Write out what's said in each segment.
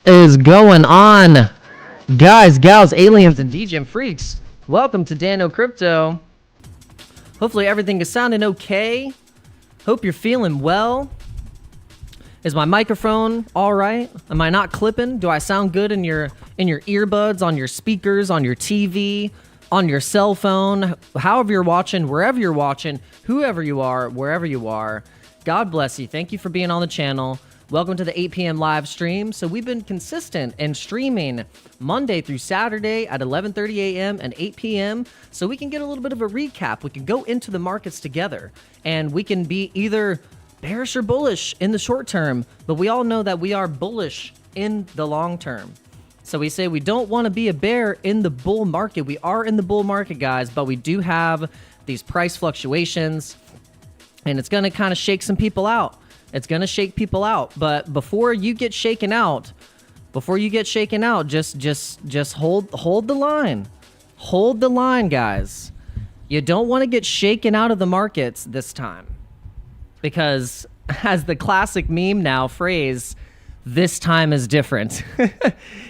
Is going on, guys, gals, aliens, and DGM freaks? Welcome to Dano Crypto. Hopefully everything is sounding okay. Hope you're feeling well. Is my microphone all right? Am I not clipping? Do I sound good in your earbuds, on your speakers, on your TV, on your cell phone? However you're watching, wherever you're watching, whoever you are, wherever you are, God bless you. Thank you for being on the channel. Welcome to the 8 p.m. live stream. So we've been consistent in streaming Monday through Saturday at 11:30 a.m. and 8 p.m. so we can get a little bit of a recap. We can go into the markets together, and we can be either bearish or bullish in the short term, but we all know that we are bullish in the long term. So we say we don't want to be a bear in the bull market. We are in the bull market, guys, but we do have these price fluctuations, and it's going to kind of shake some people out. It's going to shake people out, but before you get shaken out, just hold the line. Hold the line, guys. You don't want to get shaken out of the markets this time, because as the classic meme now phrase, this time is different.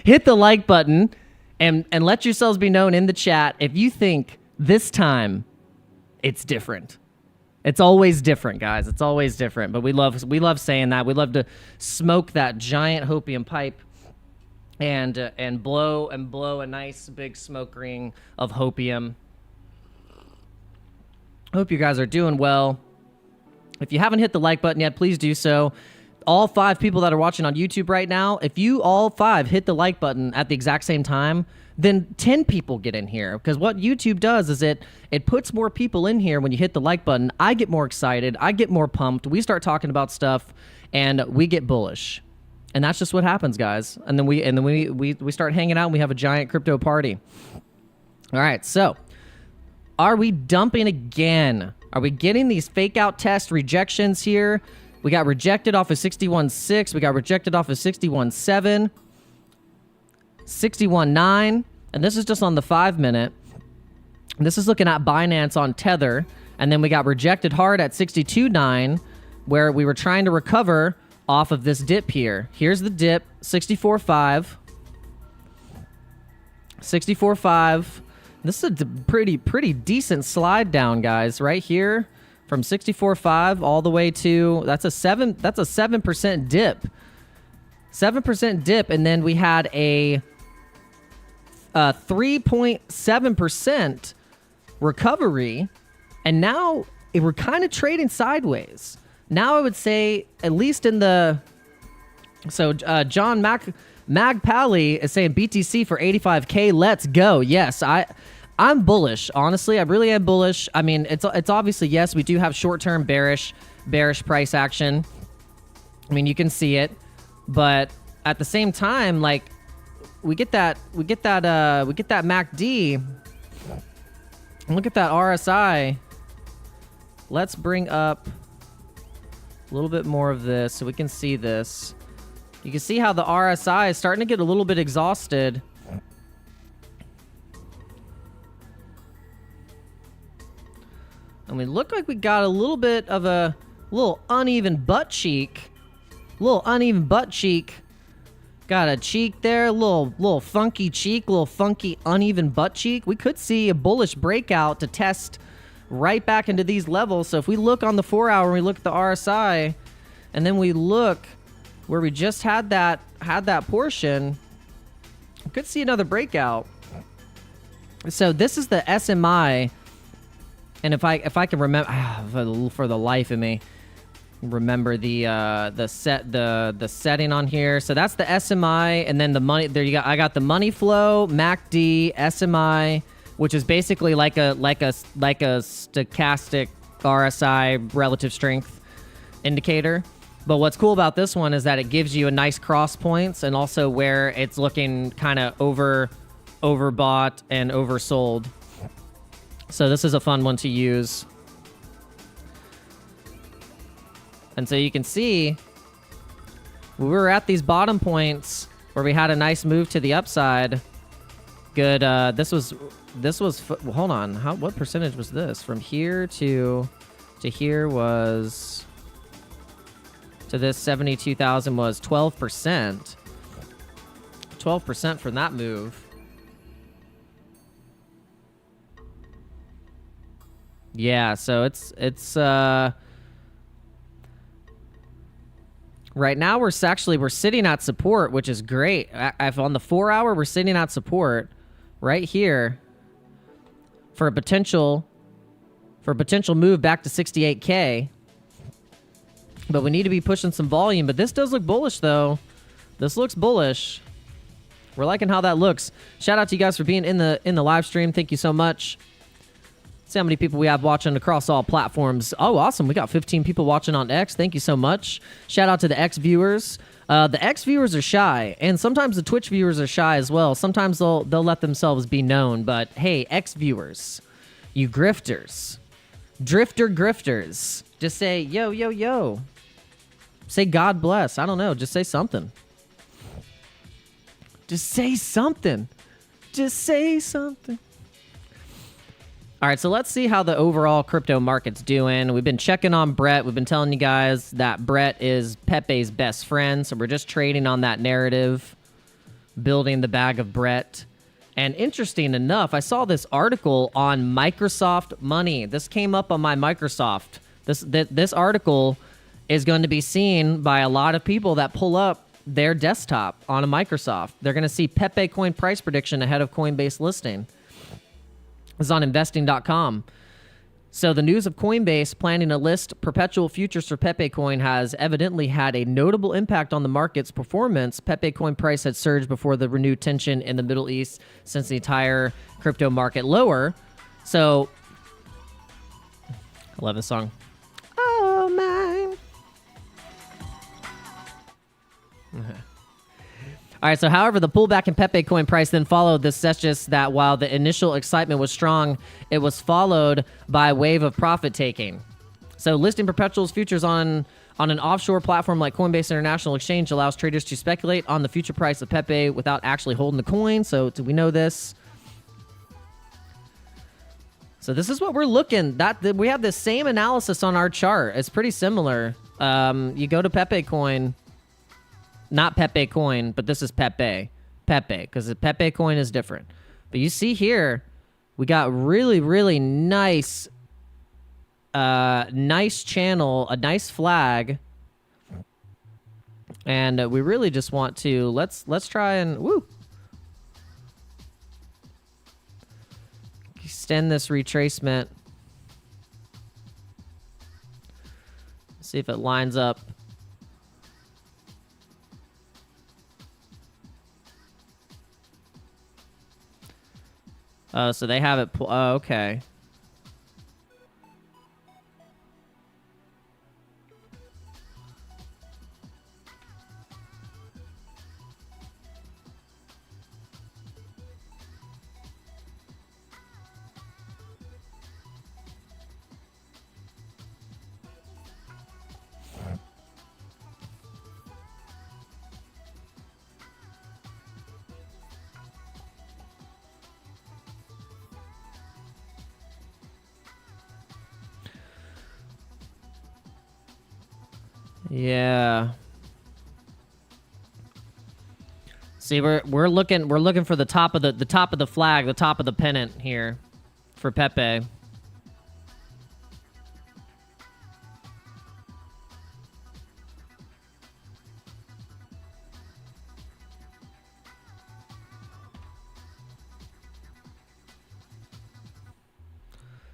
Hit the like button and let yourselves be known in the chat if you think this time it's different. It's always different, guys. It's always different. But we love saying that. We love to smoke that giant hopium pipe and blow a nice big smoke ring of hopium. Hope you guys are doing well. If you haven't hit the like button yet, please do so. All 5 people that are watching on YouTube right now, if you all 5 hit the like button at the exact same time, then 10 people get in here, because what YouTube does is it puts more people in here when you hit the like button. I get more excited, I get more pumped, we start talking about stuff, and we get bullish. And that's just what happens, guys. And then we start hanging out and we have a giant crypto party. All right, so are we dumping again? Are we getting these fake out test rejections here? We got rejected off of 61.6, we got rejected off of 61.7, 61.9, and this is just on the 5-minute. This is looking at Binance on Tether, and then we got rejected hard at 62.9, where we were trying to recover off of this dip here. Here's the dip, 64.5, 64.5. This is a pretty decent slide down, guys, right here from 64.5 all the way to that's a 7% dip. 7% dip, and then we had a 3.7% recovery, and now we're kind of trading sideways. Now I would say, at least in the... So John Magpally is saying BTC for 85K, let's go. Yes, I'm bullish. Honestly, I really am bullish. I mean, it's obviously, yes, we do have short-term bearish price action. I mean, you can see it, but at the same time, like, we get that MACD. And look at that RSI. Let's bring up a little bit more of this so we can see this. You can see how the RSI is starting to get a little bit exhausted. And we look like we got a little bit of a little uneven butt cheek. Got a cheek there, little funky cheek, little funky uneven butt cheek. We could see a bullish breakout to test right back into these levels. So if we look on the 4-hour and we look at the RSI, and then we look where we just had that portion, we could see another breakout. So this is the SMI, and if I can remember for the life of me, remember the setting on here. So that's the SMI, and then the money. There you go. I got the money flow, MACD, SMI, which is basically like a stochastic RSI relative strength indicator. But what's cool about this one is that it gives you a nice cross points, and also where it's looking kind of overbought and oversold. So this is a fun one to use. And so you can see we were at these bottom points where we had a nice move to the upside. Good. This was hold on. What percentage was this? From here to here was to this 72,000 was 12%. 12% from that move. Yeah, so it's right now we're sitting at support, which is great. On the 4 hour, we're sitting at support right here for a potential move back to 68K. But we need to be pushing some volume. But this does look bullish, though. This looks bullish. We're liking how that looks. Shout out to you guys for being in the live stream. Thank you so much. See how many people we have watching across all platforms. Oh, awesome. We got 15 people watching on X. Thank you so much. Shout out to the X viewers. The X viewers are shy, and sometimes the Twitch viewers are shy as well. Sometimes they'll let themselves be known. But hey, X viewers, you grifters, grifters, just say yo, yo, yo. Say God bless. I don't know. Just say something. Just say something. Just say something. All right, so let's see how the overall crypto market's doing. We've been checking on Brett. We've been telling you guys that Brett is Pepe's best friend, so we're just trading on that narrative, building the bag of Brett. And interesting enough, I saw this article on Microsoft Money. This came up on my Microsoft. This article is going to be seen by a lot of people that pull up their desktop on a Microsoft. They're going to see Pepe coin price prediction ahead of Coinbase listing. It's on investing.com. So the news of Coinbase planning to list perpetual futures for Pepe coin has evidently had a notable impact on the market's performance. Pepe coin price had surged before the renewed tension in the Middle East since the entire crypto market lower. So, I love this song. Oh, mine. All right, so however, the pullback in Pepe coin price then followed. This suggests that while the initial excitement was strong, it was followed by a wave of profit taking. So listing perpetuals futures on an offshore platform like Coinbase International Exchange allows traders to speculate on the future price of Pepe without actually holding the coin. So do we know this? So this is what we're looking. We have the same analysis on our chart. It's pretty similar. You go to Pepe coin. Not Pepe coin, but this is Pepe. Pepe, because the Pepe coin is different. But you see here, we got really, really nice channel, a nice flag. And we really just want to, let's try and, extend this retracement. See if it lines up. So they have it. Oh, okay. Yeah. See, we're looking for the top of the flag, the top of the pennant here for Pepe.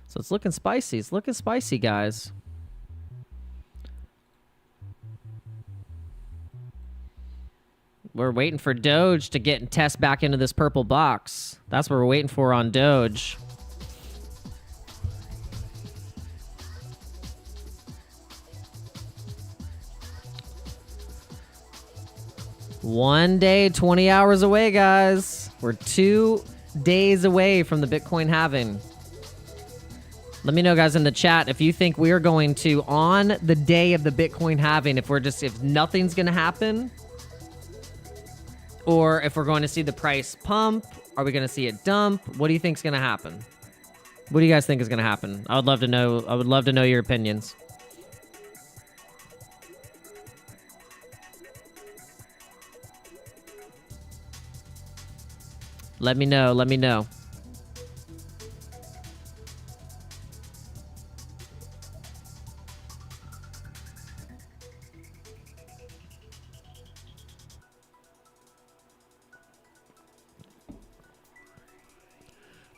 So it's looking spicy. It's looking spicy, guys. We're waiting for Doge to get and test back into this purple box. That's what we're waiting for on Doge. One day, 20 hours away, guys. We're 2 days away from the Bitcoin halving. Let me know, guys, in the chat if you think we are going to, on the day of the Bitcoin halving, if nothing's going to happen, or if we're going to see the price pump. Are we going to see it dump? What do you think is going to happen? What do you guys think is going to happen? I would love to know your opinions. Let me know. Let me know.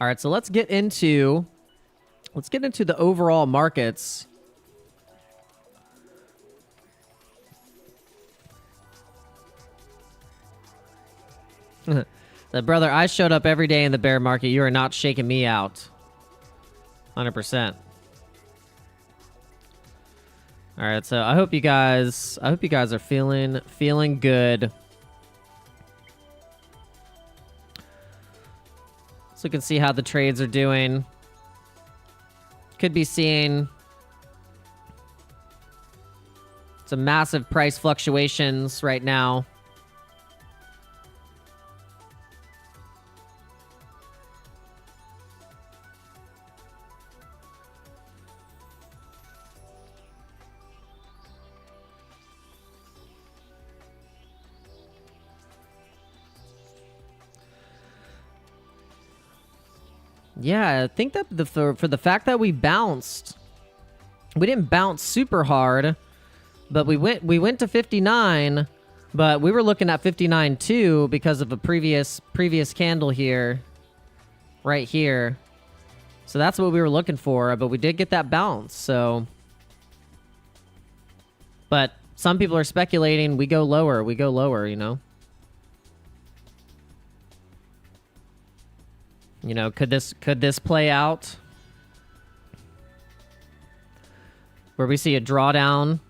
All right, so let's get into the overall markets. The brother, I showed up every day in the bear market. You are not shaking me out. 100%. All right, so I hope you guys are feeling good. So we can see how the trades are doing. Could be seeing some massive price fluctuations right now. Yeah, I think that for the fact that we bounced, we didn't bounce super hard, but we went to 59, but we were looking at 59 too because of a previous candle here, right here. So that's what we were looking for, but we did get that bounce. So, but some people are speculating we go lower, you know. You know, could this play out where we see a drawdown?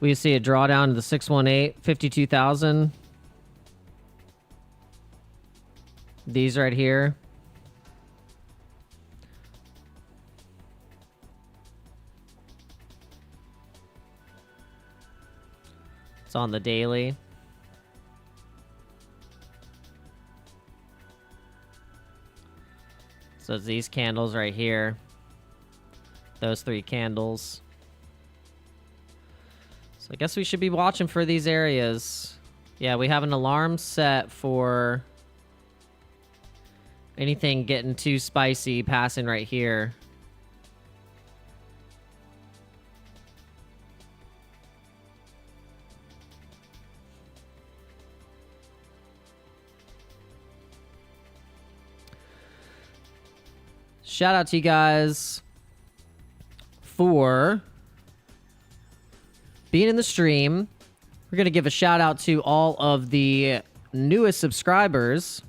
We see a drawdown to the 618, 52,000. These right here. On the daily. So it's these candles right here. Those three candles. So I guess we should be watching for these areas. Yeah, we have an alarm set for anything getting too spicy passing right here. Shout out to you guys for being in the stream. We're going to give a shout out to all of the newest subscribers.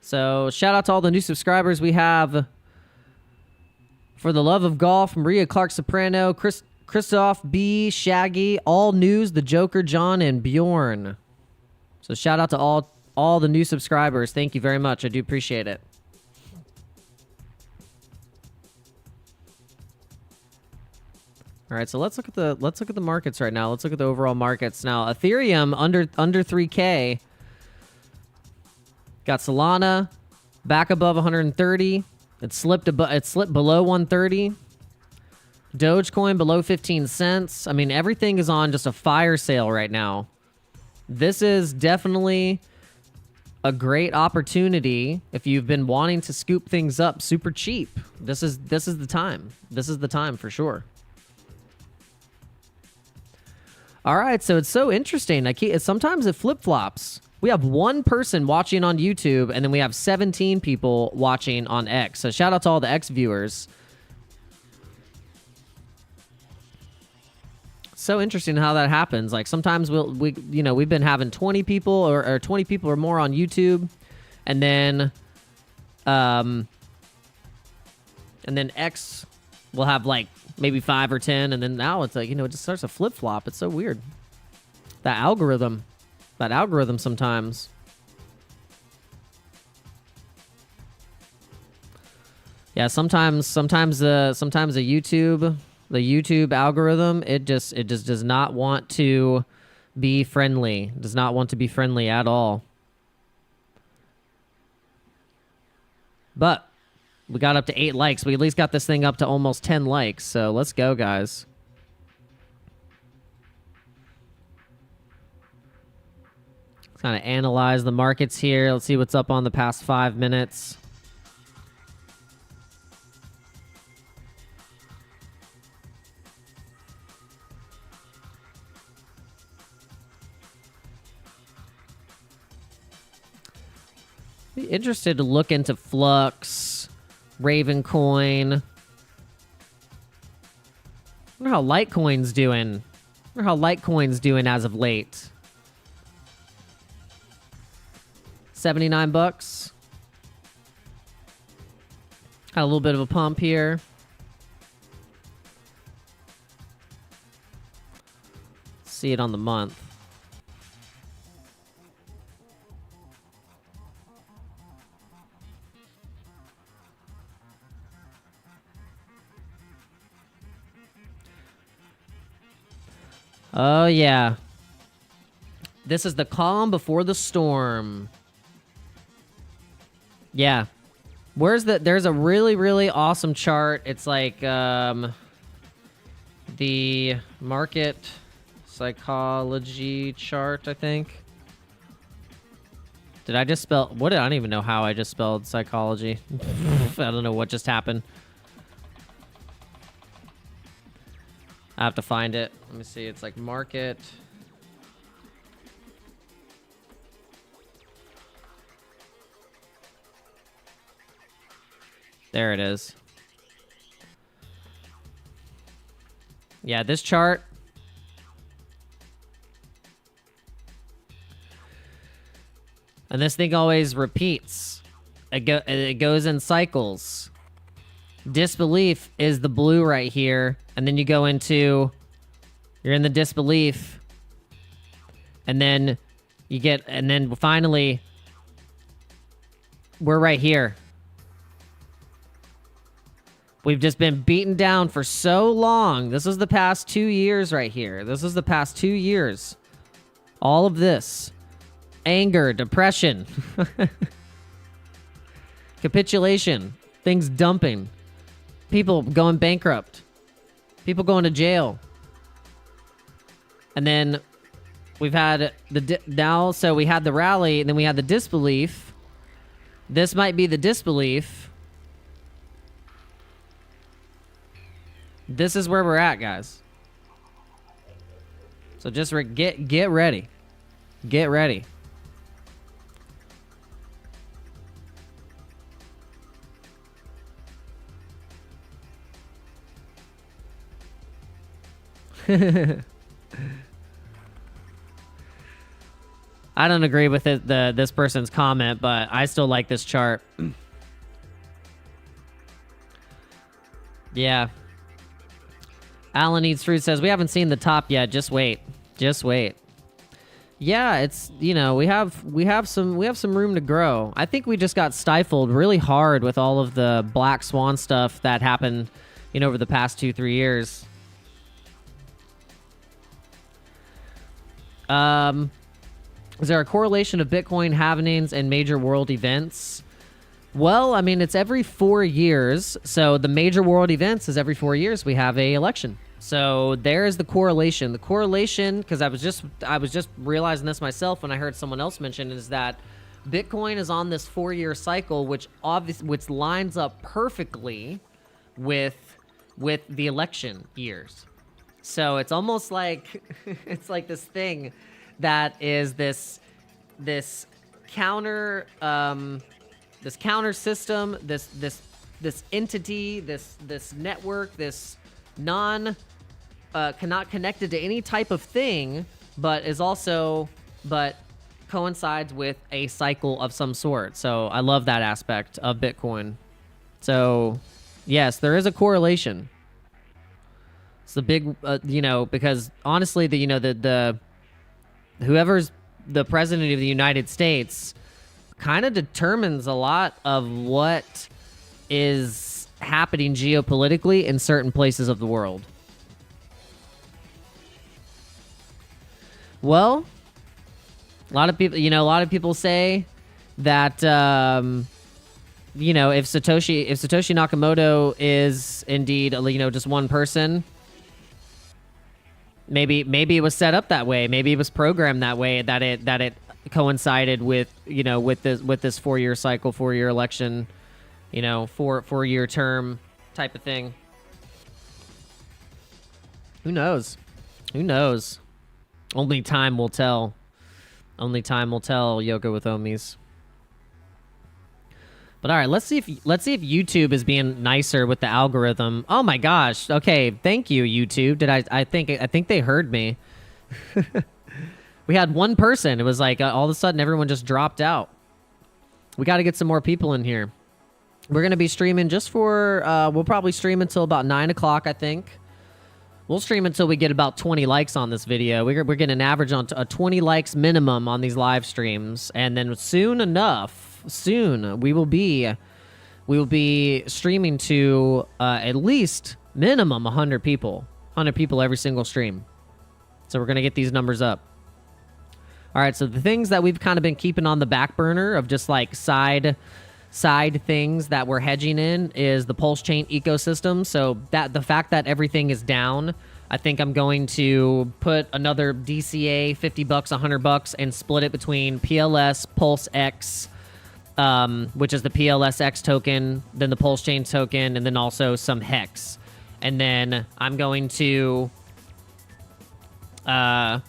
So shout out to all the new subscribers we have. For the Love of Golf, Maria Clark Soprano, Christoph B, Shaggy, All News, The Joker, John, and Bjorn. So shout out to all the new subscribers. Thank you very much. I do appreciate it. All right, so let's look at the markets right now. Let's look at the overall markets now. Ethereum under 3K. Got Solana back above 130. It slipped below 130. Dogecoin below 15 cents. I mean, everything is on just a fire sale right now. This is definitely a great opportunity if you've been wanting to scoop things up super cheap. This is the time. This is the time for sure. All right, so it's so interesting. Sometimes it flip-flops. We have one person watching on YouTube, and then we have 17 people watching on X. So shout out to all the X viewers. So interesting how that happens. Like sometimes we've been having 20 people or 20 people or more on YouTube, and then X will have like maybe 5 or 10, and then now it's like, it just starts to flip flop. It's so weird. That algorithm sometimes. Yeah, sometimes the YouTube the YouTube algorithm, it just does not want to be friendly. Does not want to be friendly at all. But we got up to 8 likes. We at least got this thing up to almost 10 likes. So let's go, guys. Let's kind of analyze the markets here. Let's see what's up on the past 5 minutes. Be interested to look into Flux, Ravencoin. Wonder how Litecoin's doing. Wonder how Litecoin's doing as of late. 79 bucks. Got a little bit of a pump here. See it on the month. Oh, yeah. This is the calm before the storm. Yeah. There's a really, really awesome chart. It's like, the market psychology chart, I think. Did I just spell... I don't even know how I just spelled psychology. I don't know what just happened. I have to find it. Let me see. It's like market. There it is. Yeah, this chart. And this thing always repeats. It goes in cycles. Disbelief is the blue right here. And then you go into... You're in the disbelief. And then you get... And then finally... We're right here. We've just been beaten down for so long. This is the past 2 years right here. This is the past 2 years. All of this. Anger, depression. Capitulation. Things dumping. People going bankrupt. People going to jail. And then we've had now, so we had the rally, and then we had the disbelief. This might be the disbelief. This is where we're at, guys. So just get ready. Get ready. I don't agree with this person's comment, but I still like this chart. Yeah. Alan Eats Fruit says, we haven't seen the top yet. Just wait. Just wait. Yeah, it's, we have some room to grow. I think we just got stifled really hard with all of the black swan stuff that happened, over the past 2-3 years. Is there a correlation of Bitcoin halvings and major world events? Well, I mean, it's every 4 years. So the major world events is every 4 years we have a election. So there's the correlation. The correlation, because I was just realizing this myself when I heard someone else mention, is that Bitcoin is on this 4-year cycle, which lines up perfectly with the election years. So it's almost like it's like this thing that is this counter system, this entity, this network, this cannot connected to any type of thing, but coincides with a cycle of some sort. So I love that aspect of Bitcoin. So yes, there is a correlation. It's the big, because honestly, whoever's the president of the United States kind of determines a lot of what is happening geopolitically in certain places of the world. Well, a lot of people say that, you know, if Satoshi Nakamoto is indeed, you know, just one person, maybe it was set up that way. Maybe it was programmed that way, that it coincided with, you know, with this 4-year cycle, 4-year election, you know, 4-year term type of thing. Who knows? Who knows? Only time will tell. Only time will tell, Yoga with Omis. But all right, let's see if YouTube is being nicer with the algorithm. Oh my gosh. Okay, thank you, YouTube. I think they heard me. We had one person. It was like all of a sudden everyone just dropped out. We got to get some more people in here. We're gonna be streaming just for we'll probably stream until about 9 o'clock, I think. We'll stream until we get about 20 likes on this video. We're getting an average on 20 likes minimum on these live streams, and then soon we will be streaming to at least minimum 100 people every single stream. So we're gonna get these numbers up. All right, so the things that we've kind of been keeping on the back burner of just like side things that we're hedging in is the Pulse Chain ecosystem. So that the fact that everything is down, I think I'm going to put another DCA, $50, $100, and split it between PLS, Pulse X, which is the PLSX token, then the Pulse Chain token, and then also some Hex. And then I'm going to, yeah,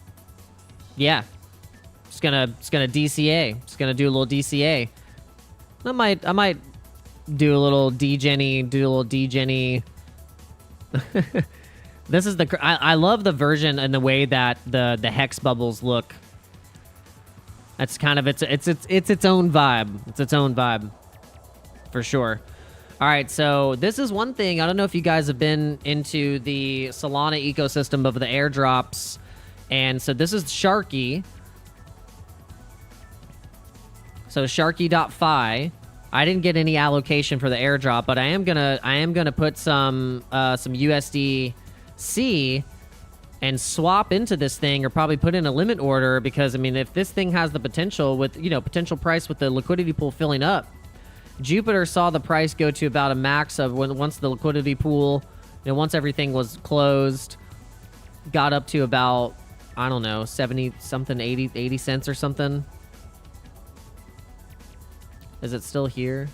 it's gonna DCA. It's gonna do a little DCA. I might do a little D-Jenny, This is I love the version and the way that the hex bubbles look. That's kind of it's its own vibe. It's its own vibe, for sure. All right, so this is one thing. I don't know if you guys have been into the Solana ecosystem of the airdrops, and so this is Sharky. So Sharky.fi, I didn't get any allocation for the airdrop, but I am gonna put some USDC and swap into this thing, or probably put in a limit order, because I mean, if this thing has the potential with, you know, potential price with the liquidity pool filling up. Jupiter saw the price go to about a max of once the liquidity pool, you know, once everything was closed, got up to about, I don't know, 70 something, 80 cents or something. Is it still here?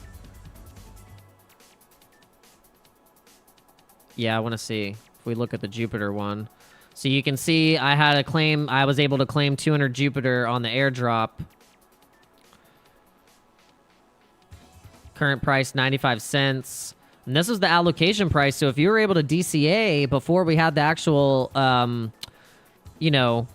Yeah, I want to see. If we look at the Jupiter one. So you can see I had a claim. I was able to claim 200 Jupiter on the airdrop. Current price, 95 cents. And this is the allocation price. So if you were able to DCA before we had the actual, you know,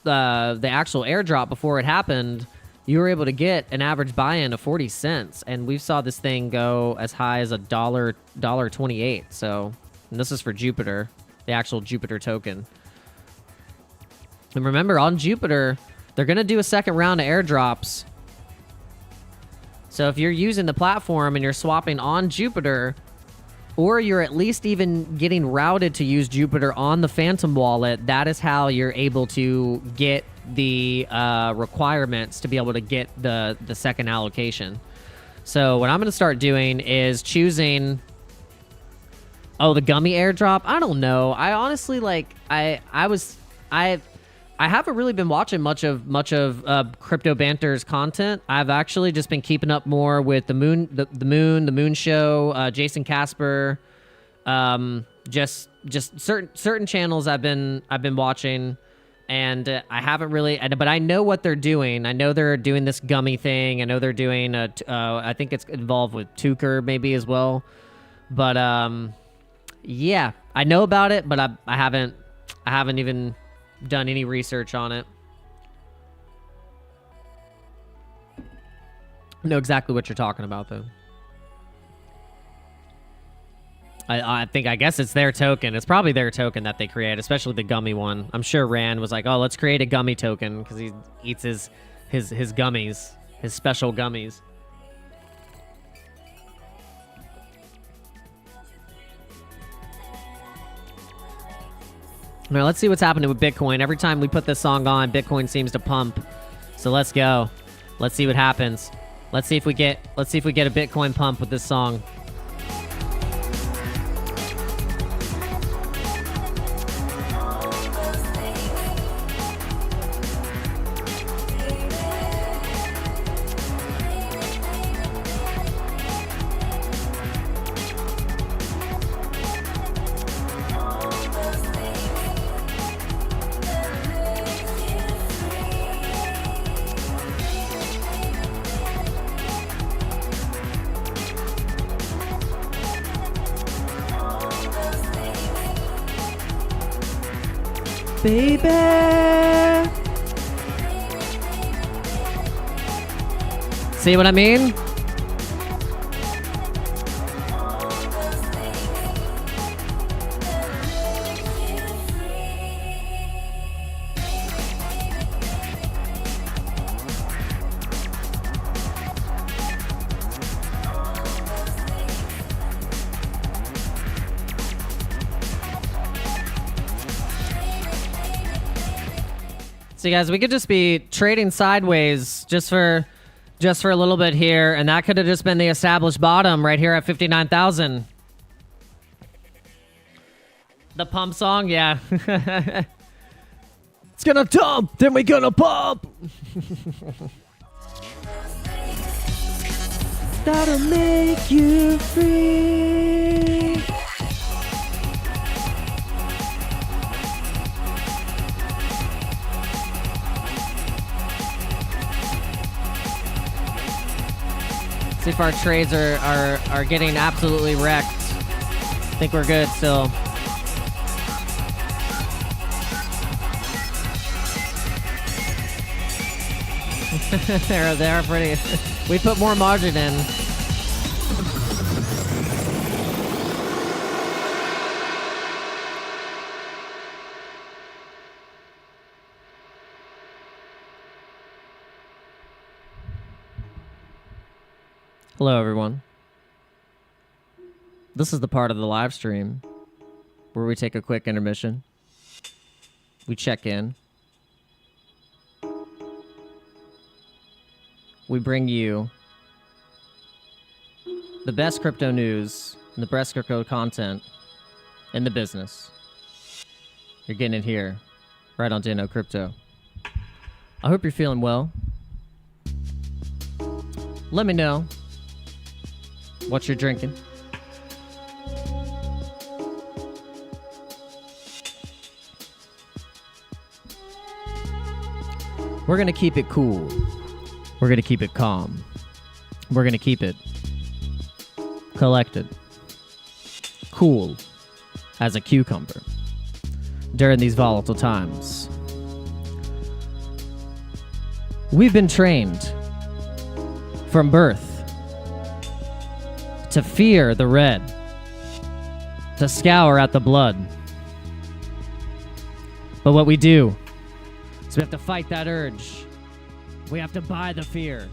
the actual airdrop before it happened, you were able to get an average buy-in of 40 cents, and we saw this thing go as high as $1.28. So, and this is for Jupiter, the actual Jupiter token. And remember, on Jupiter, they're going to do a second round of airdrops. So if you're using the platform and you're swapping on Jupiter, or you're at least even getting routed to use Jupiter on the Phantom wallet, that is how you're able to get the requirements to be able to get the second allocation. So what I'm going to start doing is choosing... Oh, the gummy airdrop? I don't know. I honestly, like, I haven't really been watching much of Crypto Banter's content. I've actually just been keeping up more with the Moon Show, Jason Casper, just certain channels I've been watching, and I haven't really. But I know what they're doing. I know they're doing this gummy thing. I know they're doing I think it's involved with Tuker maybe as well. But yeah, I know about it, but I haven't even done any research on it. I know exactly what you're talking about, though. I guess it's their token. It's probably their token that they create, especially the gummy one. I'm sure Rand was like, oh, let's create a gummy token, because he eats his gummies, his special gummies. All right, let's see what's happening with Bitcoin. Every time we put this song on, Bitcoin seems to pump. So let's go. Let's see what happens. Let's see if we get a Bitcoin pump with this song. Baby. See what I mean? See, guys, we could just be trading sideways just for a little bit here, and that could have just been the established bottom right here at 59,000. The pump song, yeah. It's gonna dump, then we gonna pump. That'll make you free. See if our trades are getting absolutely wrecked. I think we're good still. They're pretty. We put more margin in. Hello, everyone. This is the part of the live stream where we take a quick intermission. We check in. We bring you the best crypto news and the best crypto content in the business. You're getting it here, right on Dano Crypto. I hope you're feeling well. Let me know what you're drinking. We're gonna keep it cool. We're gonna keep it calm. We're gonna keep it collected. Cool as a cucumber during these volatile times. We've been trained from birth to fear the red, to scour at the blood. But what we do is we have to fight that urge. We have to buy the fear.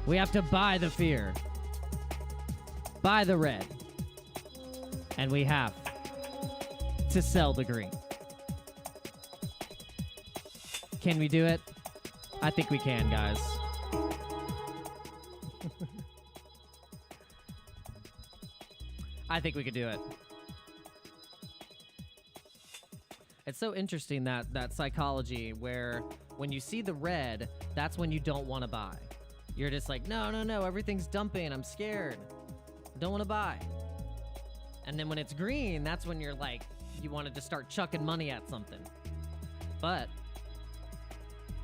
We have to buy the fear. Buy the red. And we have to sell the green. Can we do it? I think we can, guys. I think we could do it. It's so interesting that psychology where when you see the red, that's when you don't want to buy. You're just like, no, everything's dumping. I'm scared. Don't want to buy. And then when it's green, that's when you're like, you want to just start chucking money at something. But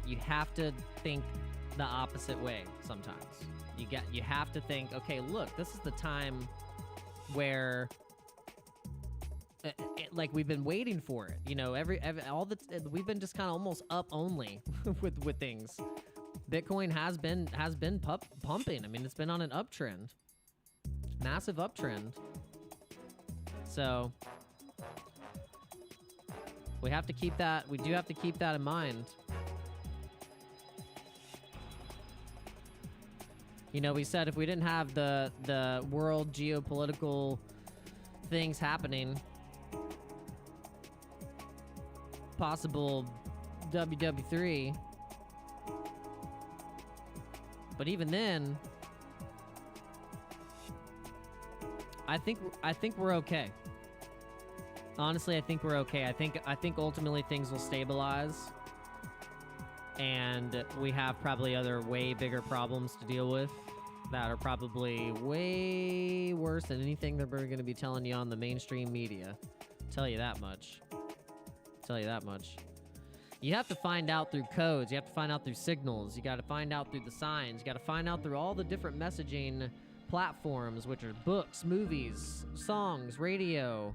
you have to think the opposite way sometimes. You have to think, okay, look, this is the time where like we've been waiting for it, you know, we've been just kind of almost up only with things. Bitcoin has been pumping. I mean, it's been on an uptrend, massive uptrend. So we have to keep that. We do have to keep that in mind. You know, we said if we didn't have the world geopolitical things happening, possible WW3. But even then, I think we're okay. Honestly, I think we're okay. I think ultimately things will stabilize, and we have probably other way bigger problems to deal with that are probably way worse than anything that we're going to be telling you on the mainstream media. Tell you that much. Tell you that much. You have to find out through codes. You have to find out through signals. You got to find out through the signs. You got to find out through all the different messaging platforms, which are books, movies, songs, radio,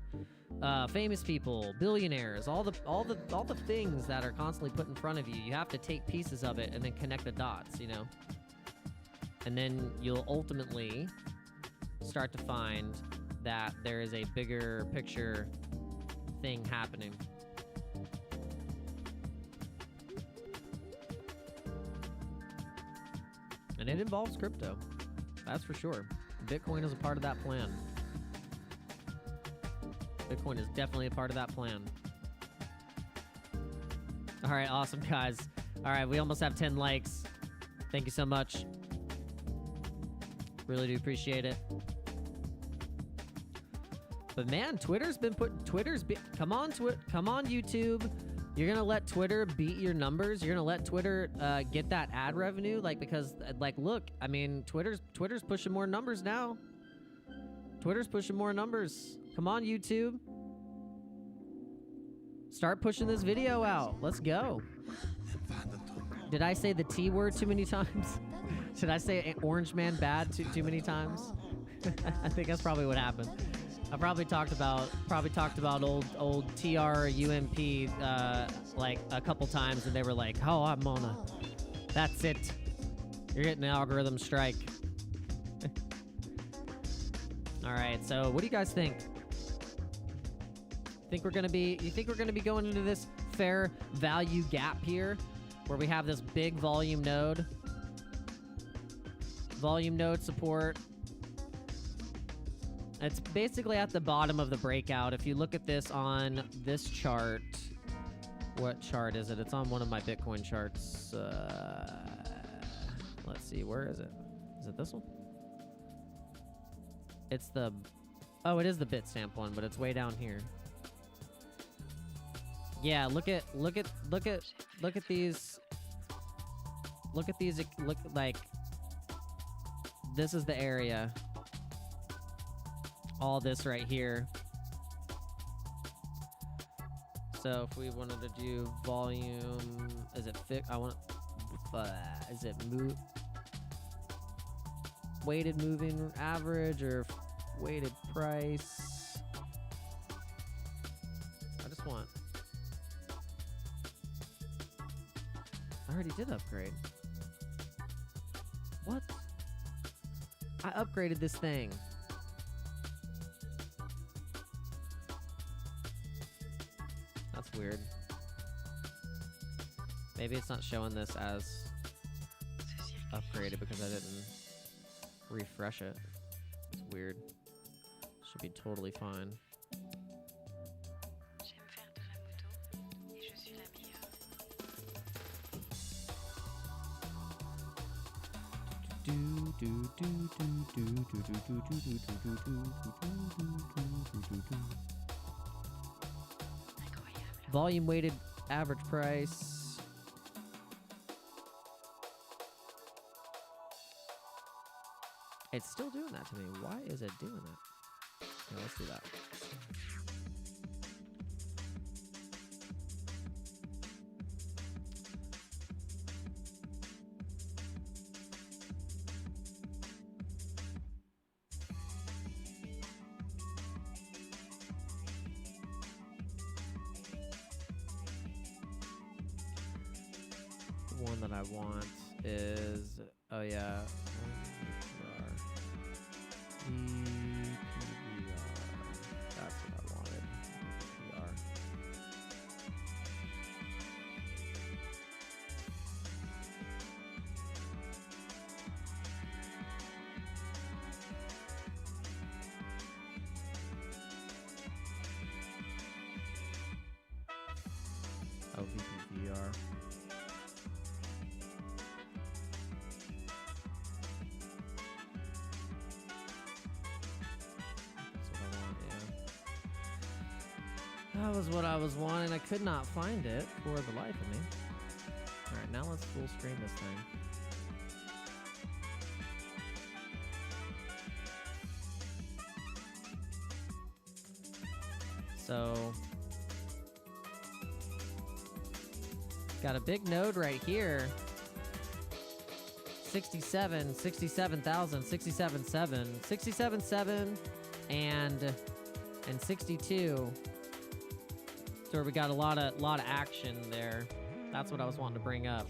famous people, billionaires, all the things that are constantly put in front of you. You have to take pieces of it and then connect the dots, you know? And then you'll ultimately start to find that there is a bigger picture thing happening. And it involves crypto. That's for sure. Bitcoin is a part of that plan. Bitcoin is definitely a part of that plan. All right, awesome, guys. All right, we almost have 10 likes. Thank you so much. Really do appreciate it. But man, come on, YouTube. You're gonna let Twitter beat your numbers? You're gonna let Twitter get that ad revenue? Like, because, like, look, I mean, Twitter's pushing more numbers now. Twitter's pushing more numbers. Come on, YouTube. Start pushing this video out. Let's go. Did I say the T word too many times? Did I say Orange Man bad too many times? I think that's probably what happened. I probably talked about old TRUMP like a couple times, and they were like, "Oh, I'm on a." That's it. You're getting an algorithm strike. All right. So, what do you guys think? You think we're gonna be going into this fair value gap here, where we have this big volume node support? It's basically at the bottom of the breakout. If you look at this on this chart, what chart is it? It's on one of my Bitcoin charts. Let's see, where is it? Is it this one? It's the, oh, it is the Bitstamp one, but it's way down here. Yeah, look at these. Look like this is the area. All this right here. So if we wanted to do volume, is it fixed? Is it weighted moving average or weighted price? I already did upgrade. What? I upgraded this thing. That's weird. Maybe it's not showing this as upgraded because I didn't refresh it. It's weird. Should be totally fine. Volume weighted average price. It's still doing that to me. Why is it doing that? Okay, let's do that. One that I want is, oh yeah, ETHEREUM. That's what I wanted. ETHEREUM. That was what I was wanting. I could not find it for the life of me. All right, now let's full screen this thing. So, got a big node right here. 67, 67,000, 67.7, 67.7, and 62. So we got a lot of action there. That's what I was wanting to bring up.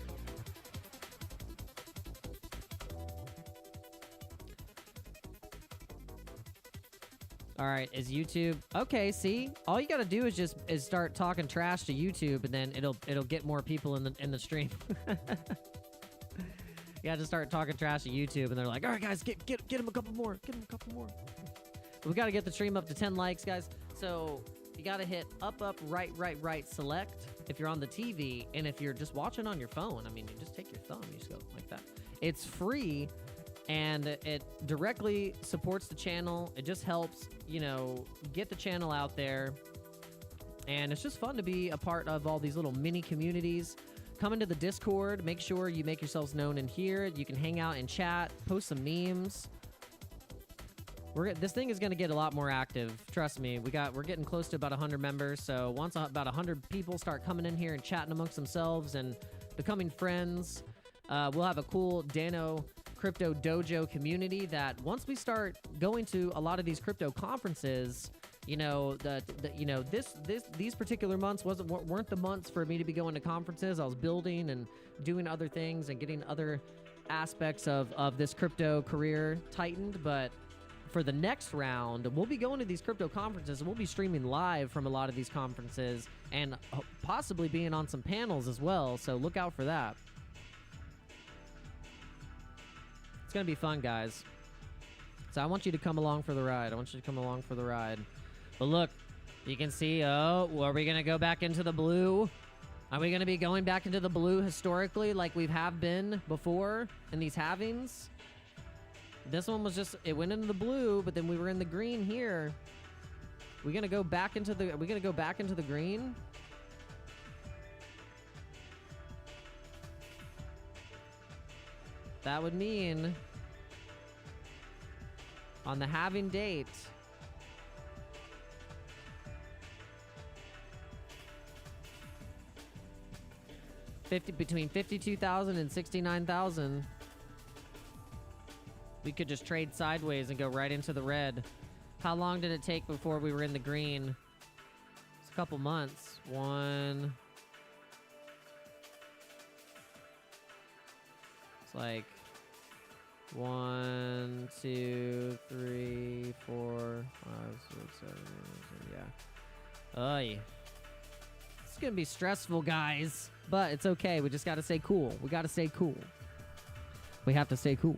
All right, is YouTube okay? See, all you got to do is start talking trash to YouTube, and then it'll get more people in the stream. You got to start talking trash to YouTube, and they're like, all right, guys, get him a couple more, get him a couple more. We got to get the stream up to 10 likes, guys. So you got to hit up, right, select if you're on the TV, and if you're just watching on your phone, I mean, you just take your thumb, you just go like that. It's free, and it directly supports the channel. It just helps, you know, get the channel out there, and it's just fun to be a part of all these little mini communities. Come into the Discord. Make sure you make yourselves known in here. You can hang out and chat, post some memes. This thing is going to get a lot more active. Trust me. We're getting close to about 100 members. So once about 100 people start coming in here and chatting amongst themselves and becoming friends, we'll have a cool Dano Crypto Dojo community that once we start going to a lot of these crypto conferences, you know, these particular months weren't the months for me to be going to conferences. I was building and doing other things and getting other aspects of this crypto career tightened. But for the next round, we'll be going to these crypto conferences, and we'll be streaming live from a lot of these conferences and possibly being on some panels as well. So look out for that. It's going to be fun, guys. So I want you to come along for the ride. But look, you can see, oh, are we going to go back into the blue? Are we going to be going back into the blue historically like we have been before in these halvings? This one was just, it went into the blue, but then we were in the green here. We're going to go back into the, are we going to go back into the green? That would mean on the halving date, between 52,000 and 69,000, we could just trade sideways and go right into the red. How long did it take before we were in the green? It's a couple months. It's like 1, 2, 3, 4, 5, 6, 7, 8, yeah. Oy. It's gonna be stressful, guys, but it's okay. We just gotta stay cool. We gotta stay cool. We have to stay cool.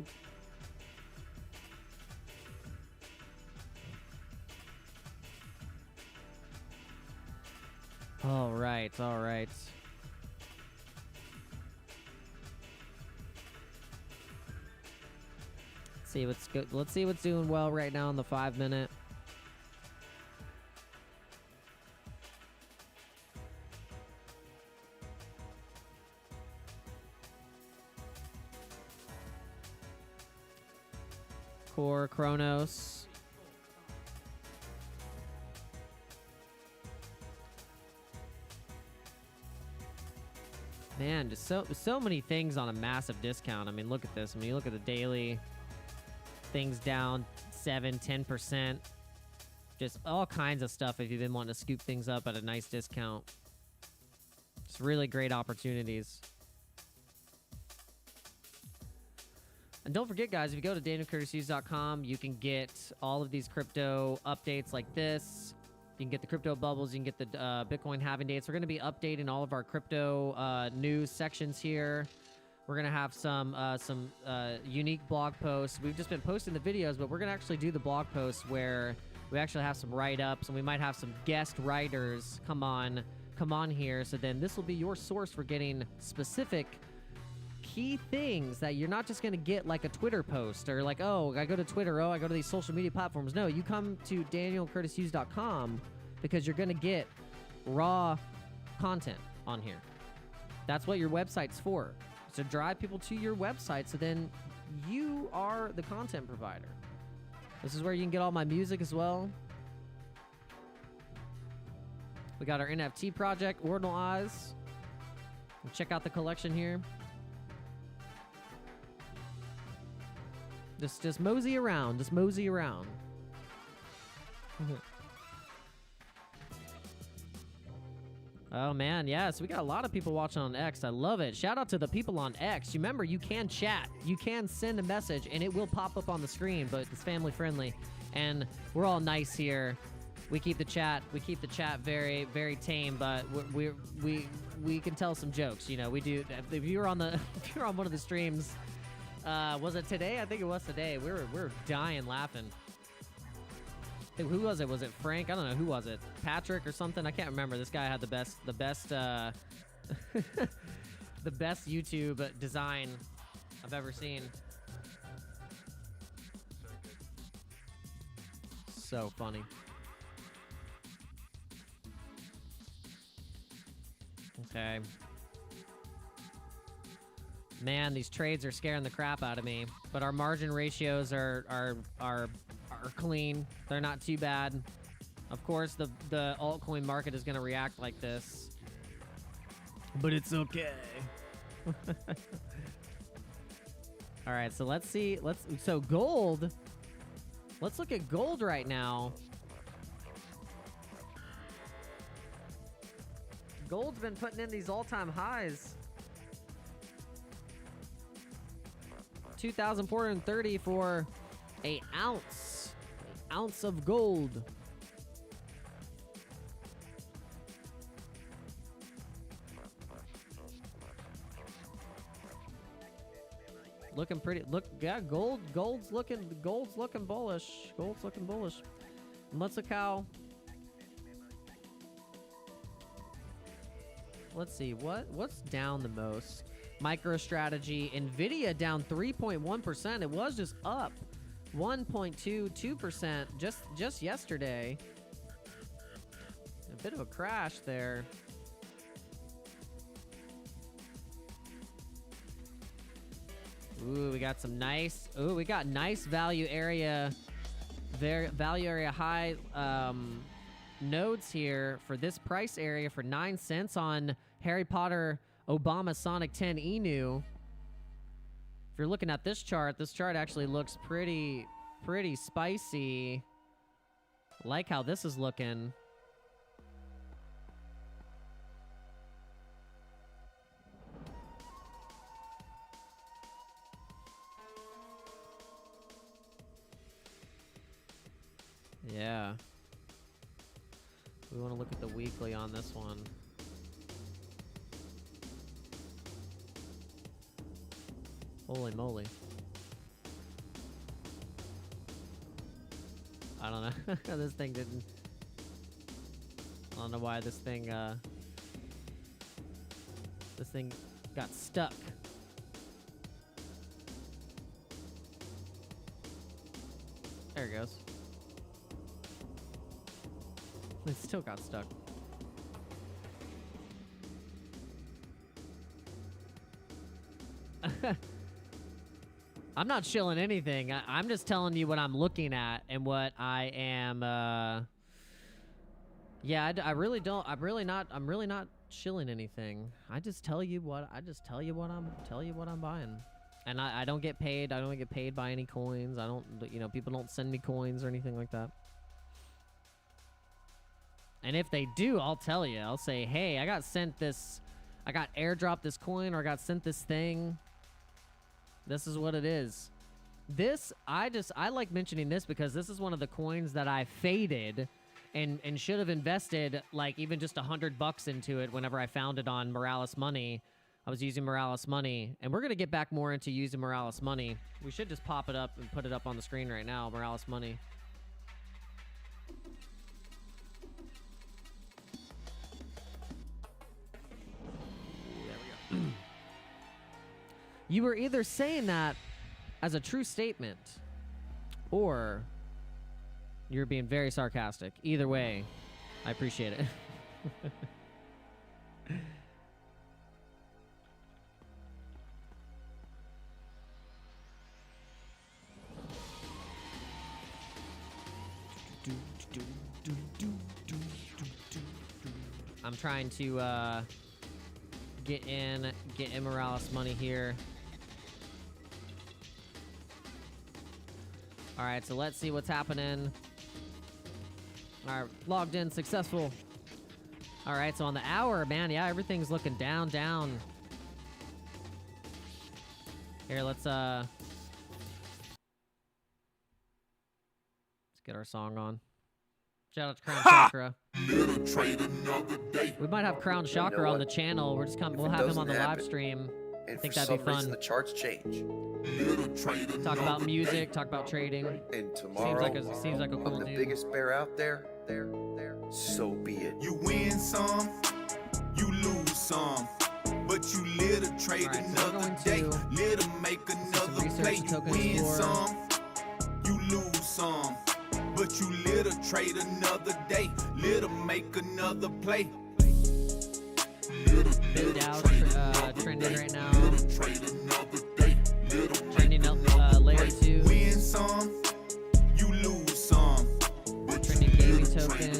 All right, all right. See what's good. Let's see what's doing well right now in the 5 minute. Core Chronos. Man, just so many things on a massive discount. I mean, look at this. I mean, you look at the daily. Things down 7-10%. Just all kinds of stuff if you've been wanting to scoop things up at a nice discount. Just really great opportunities. And don't forget, guys, if you go to danielcurtishughes.com, you can get all of these crypto updates like this. You can get the crypto bubbles. You can get the Bitcoin halving dates. We're going to be updating all of our crypto news sections here. We're going to have some unique blog posts. We've just been posting the videos, but we're going to actually do the blog posts where we actually have some write-ups, and we might have some guest writers come on here. So then this will be your source for getting specific key things that you're not just going to get like a Twitter post or like, oh, I go to Twitter, oh, I go to these social media platforms. No, you come to danielcurtishughes.com because you're going to get raw content on here. That's what your website's for. It's to drive people to your website, so then you are the content provider. This is where you can get all my music as well. We got our NFT project, Ordinal Eyes. Check out the collection here. Just mosey around. Just mosey around. Oh man, yes, we got a lot of people watching on X. I love it. Shout out to the people on X. Remember, you can chat. You can send a message, and it will pop up on the screen, but it's family friendly, and we're all nice here. We keep the chat very, very tame, but we can tell some jokes. You know, we do. If you're on one of the streams, was it today? I think it was today. We were dying laughing. Who was it? Was it Frank? I don't know. Who was it? Patrick or something? I can't remember. This guy had the best the best YouTube design I've ever seen. So funny. Okay. Man, these trades are scaring the crap out of me. But our margin ratios are clean. They're not too bad. Of course, the altcoin market is going to react like this. But it's okay. All right, so let's see. So gold. Let's look at gold right now. Gold's been putting in these all-time highs. 2,430 for an ounce. An ounce of gold. Looking pretty. Yeah, gold's looking bullish. Gold's looking bullish. Let's look how. Let's see what's down the most. MicroStrategy, Nvidia down 3.1%. It was just up 1.22% just yesterday. A bit of a crash there. Ooh, we got some nice. Ooh, we got nice value area. Value area high nodes here for this price area for 9 cents on Harry Potter Obama Sonic 10 Inu. If you're looking at this chart actually looks pretty spicy. Like how this is looking. Yeah. We want to look at the weekly on this one. Holy moly. I don't know. This thing didn't... I don't know why this thing got stuck. There it goes. It still got stuck. I'm not shilling anything. I'm just telling you what I'm looking at and what I am. Yeah, I really don't. I'm really not shilling anything. I just tell you what. I'm buying, and I don't get paid. I don't get paid by any coins. I don't. You know, people don't send me coins or anything like that. And if they do, I'll tell you. I'll say, hey, I got airdropped this coin, or I got sent this thing. This is what it is. This, I like mentioning this because this is one of the coins that I faded and should have invested like even just $100 into it whenever I found it on Morales Money. I was using Morales Money, and we're going to get back more into using Morales Money. We should just pop it up and put it up on the screen right now, Morales Money. You were either saying that as a true statement, or you're being very sarcastic. Either way, I appreciate it. I'm trying to get Immorales money here. All right, so let's see what's happening. All right, logged in, successful. All right, so on the hour, man, yeah, everything's looking down. Here, let's get our song on. Shout out to Crown Chakra. We might have Crown Chakra on the channel. We're just we'll have him on the live stream. I think that'd be fun. The charts change. Talk about music, talk about trading. And tomorrow, seems like a cool I'm the dude. biggest bear out there. So be it. You win some, you lose some, but you live to trade another day. Live to make another play. You win some, you lose some, but you live to trade another day. Live to make another play. Bit down, trending right now. Trending up layer 2. Win some, you lose some. Trending gaming tokens.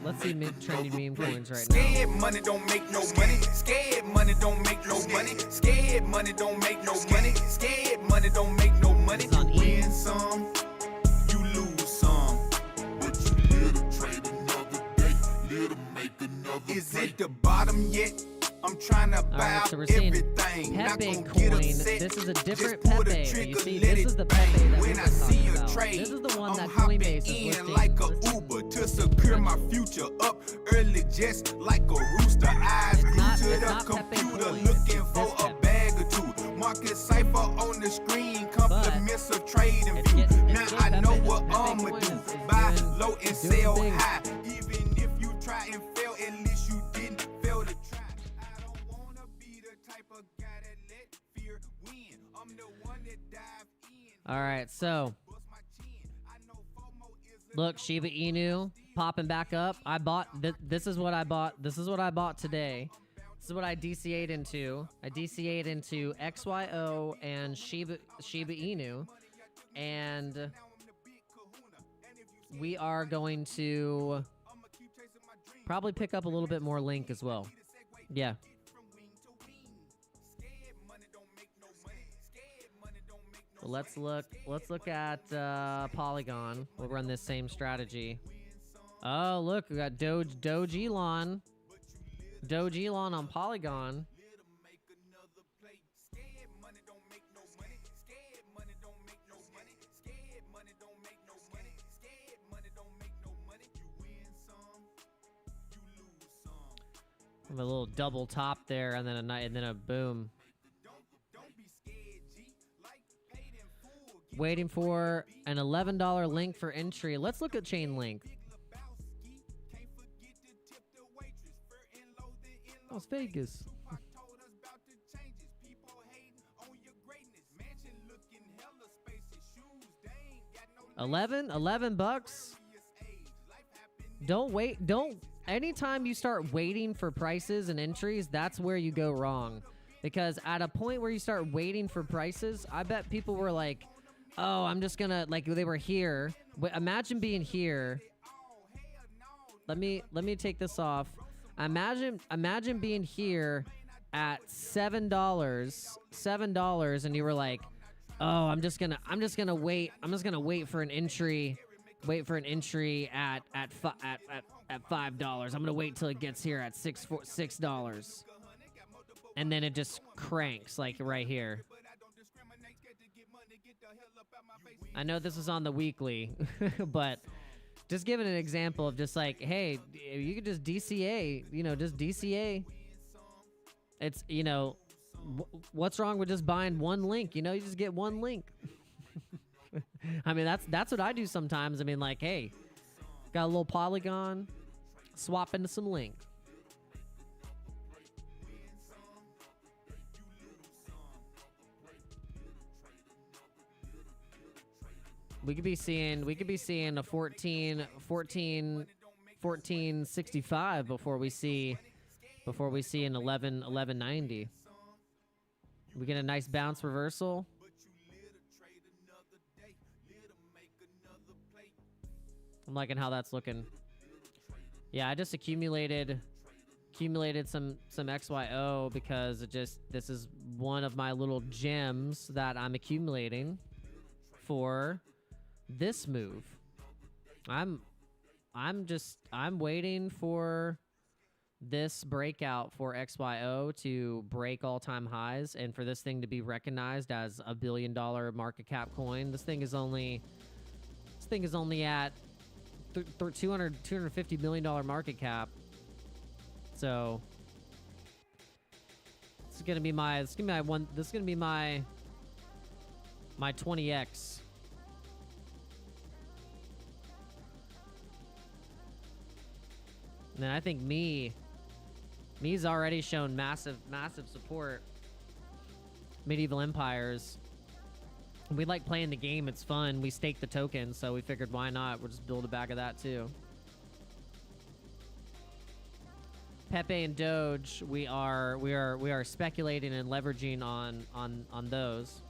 Let's see trending meme coins right now. Scared money don't make no money. Scared money don't make no money. Scared money don't make no money. Scared money don't make no money. It's on You win some, you lose some. But you live to trade another day. Live to make another. Is it the bottom yet? I'm trying to buy Alright, so we're seeing everything. Not Pepe gonna get coin. upset. This is a different Just pull the Pepe. trigger, You see, let this it is the bang. Pepe that When we've I been see talking a about. trade, This is the one I'm that hopping Coinbase is in listing. like a Uber to secure my future up early, just like a rooster. Eyes glued to the not Pepe computer, coin. looking It's for this a Pepe. bag or two. Market cipher on the screen, compliments of trading it's view. getting- Now it's I getting know Pepe. what Pepe I'ma coin do. is Buy doing low and things. sell high. Even if you try and fail, at least you didn't fail to try. I don't wanna be the type of guy that let fear win. I'm the one that dive in. All right, so Bust my chin. I know FOMO is a look, Shiba Inu popping back up. I bought this is what I bought. This is what I bought today. This is what I DCA'd into. I DCA'd into XYO and Shiba Inu, and we are going to probably pick up a little bit more Link as well. Yeah. So let's look at Polygon. We'll run this same strategy. Oh, look, we got Doge Elon. Doge Elon on Polygon. Have a little double top there, and then a boom. Waiting for an $11 link for entry. Let's look at chain link. Las Vegas. 11 bucks. Don't wait. Anytime you start waiting for prices and entries, that's where you go wrong. Because at a point where you start waiting for prices, I bet people were like, oh, I'm just gonna, like, they were here. Imagine being here. Let me take this off. Imagine being here at $7, and you were like, oh, I'm just gonna wait for an entry. Wait for an entry at $5. I'm gonna wait till it gets here at $6, and then it just cranks like right here. I know this is on the weekly, but just giving an example of just like, hey, you could just DCA, just DCA. It's, what's wrong with just buying one link? You just get one link. I mean, that's what I do sometimes. I mean, like, hey, got a little Polygon, swap into some link. We could be seeing a 14 1465 before we see an 1190. We get a nice bounce reversal. I'm liking how that's looking. Yeah, I just accumulated some XYO because this is one of my little gems that I'm accumulating for this move. I'm waiting for this breakout for XYO to break all-time highs and for this thing to be recognized as a $1 billion market cap coin. This thing is only at $250 million market cap. So this is gonna be my 20x. And then I think me's already shown massive support. Medieval Empires. We like playing the game, it's fun. We stake the token, so we figured why not? We'll just build a bag of that too. Pepe and Doge, we are speculating and leveraging on those.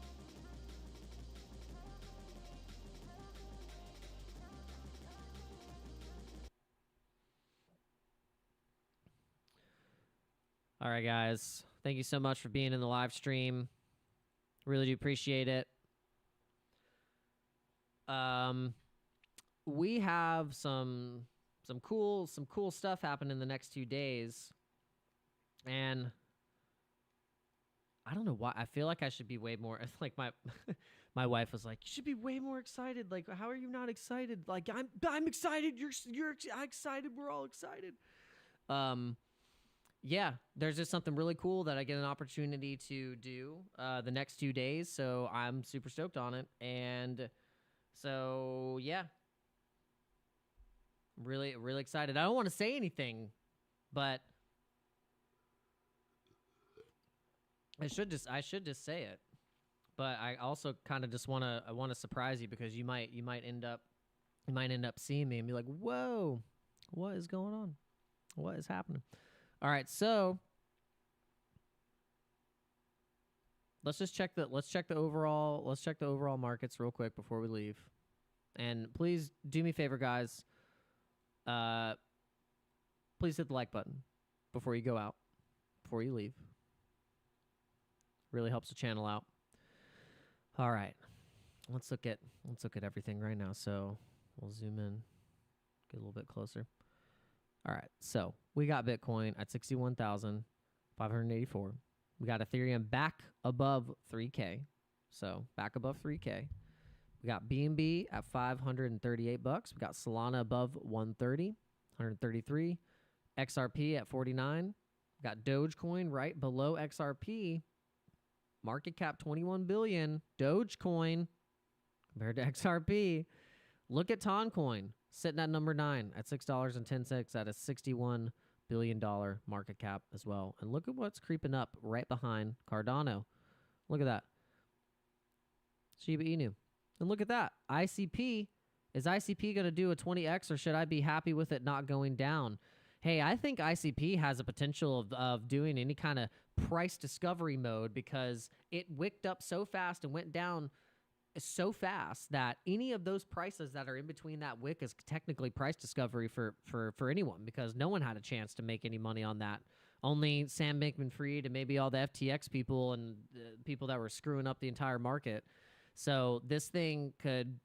All right, guys. Thank you so much for being in the live stream. Really do appreciate it. We have some cool stuff happen in the next 2 days, and I don't know why. I feel like I should be way more. Like my wife was like, "You should be way more excited. Like, how are you not excited? Like, I'm excited. You're excited. We're all excited." Yeah, there's just something really cool that I get an opportunity to do the next 2 days, so I'm super stoked on it. And so, yeah, really excited. I don't want to say anything, but I should just say it. But I also kind of just want to surprise you because you might end up seeing me and be like, "Whoa, what is going on? What is happening?" All right, so let's check the overall markets real quick before we leave. And please do me a favor, guys. Please hit the like button before you go out, before you leave. Really helps the channel out. All right, let's look at everything right now. So we'll zoom in, get a little bit closer. All right, so we got Bitcoin at 61,584. We got Ethereum back above 3K. So back above 3K. We got BNB at $538. We got Solana above 133. XRP at 49. We got Dogecoin right below XRP. Market cap 21 billion. Dogecoin compared to XRP. Look at Toncoin sitting at number 9 at $6.10 at a $61 billion market cap as well. And look at what's creeping up right behind Cardano. Look at that. Shiba Inu. And look at that. ICP. Is ICP going to do a 20x, or should I be happy with it not going down? Hey, I think ICP has a potential of doing any kind of price discovery mode because it wicked up so fast and went down so fast that any of those prices that are in between that wick is technically price discovery for anyone, because no one had a chance to make any money on that. Only Sam Bankman-Fried and maybe all the FTX people and people that were screwing up the entire market. So this thing could